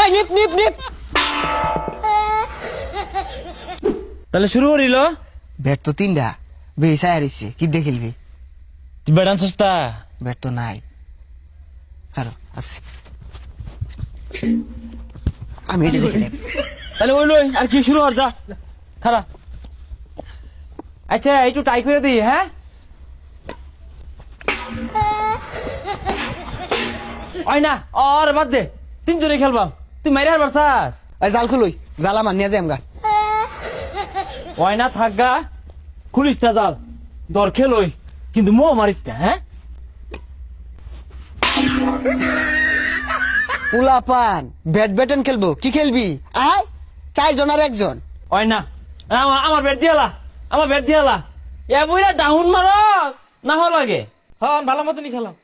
ওই নিপ নিপ নিপ। তাহলে শুরু করিল। ব্যাট তো তিনটা বেশি হারিয়েছে, কি দিয়ে খেলবি? তুই ব্যাট আনছিস তা? ব্যাট তো নাই। কারো আছে, আমি এটা দেখে নেব। তাহলে ওই লই আর কি শুরু হর যা খারা। আচ্ছা একটু টাই করে দিই। হ্যাঁ ওই না আর বাদ দে, তিনজনে খেলবাম। তুই মাইরে আর বারসাস। ওই জাল খুলই, জাল আমার নিয়ে যাই আমগা। ওই না থাক গা, খুলিস না জাল, দর খেলই কিন্তু মো মারিস না। হ্যাঁ পুলা পান ব্যাডমিন্টন খেলবো, কি খেলবি? আয় 4 জন আর 1 জন। ওই না আমার ব্যাট দিয়ালা, আমার ব্যাট দিয়ালা। এ বইরা ডাউন মারস না হওয়া লাগে। হ্যাঁ ভালো মতনই খেলাম।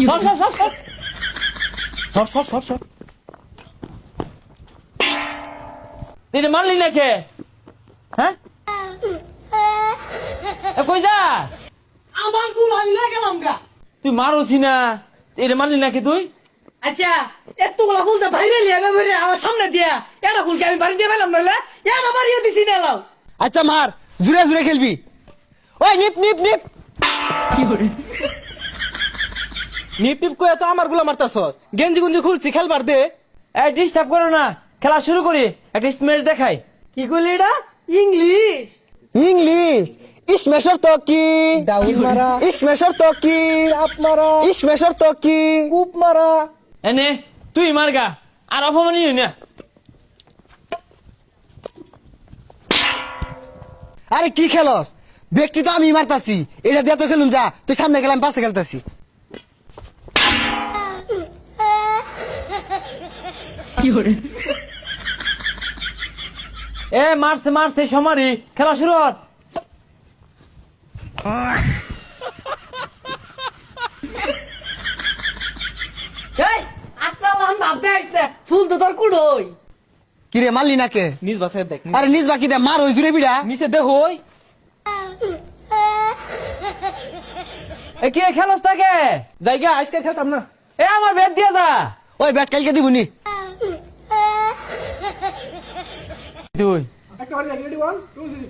সর সর সর সর সর সর সর সর। তুই মারলি না কে? হ্যাঁ কই যা? আমার কুল আমি লয়ে গেলাম গা। তুই মারোছি না, এটা মারলি নাকি তুই? আচ্ছা এতগুলা ফুল তো বাইরে লিয়াবে বাইরে আমার সামনে দিয়া, এটা ফুলকে আমি বাড়ি দিয়ে পেলাম নইলে এটা বাড়িও দিছি না লাও। আচ্ছা মার, জুড়ে জুড়ে খেলবি। ওই নিপ নিপ নিপ। নিপ টিপ কয়ে তো আমার গুলা মারতাছস, গেঞ্জি গুঞ্জি খুলছি খেলবার দে। এই ডিস্টার্ব করো না, খেলা শুরু করি। একটা স্ম্যাশ দেখাই। কি কইলি এটা? ইংলিশ ইংলিশ ইসমেশর তো কি? ডাউন মারা, ইসমেশর তো কি? চাপ মারা, ইসমেশর তো কি? কূপ মারা। এনে তুই মারগা, আর অপমানি হই না। আরে কি খেলস? ব্যক্তি তো আমি মারতাছি, এটা দিয়ে তো খেলুন যা। তুই সামনে গেলাম, পাশে খেলতাছি। এ মারছে মারছে সমারি, খেলা শুরু হর। এই আটলা লান ভাবতে আইছে, ফুল তো তোর কুড়ই। কিরে মারলি না কে? নিজ বাসে দেখ, আরে নিজ বাকি দে, মার ওই জুড়ে বিড়া। নিচে দে হই। এ কি খেলস তাকে? জায়গা আজকে খেলতাম না। এ আমার ব্যাট দিয়ে যা। ওই ব্যাট কালকে দিবনি। তুই রেডি 1 2 3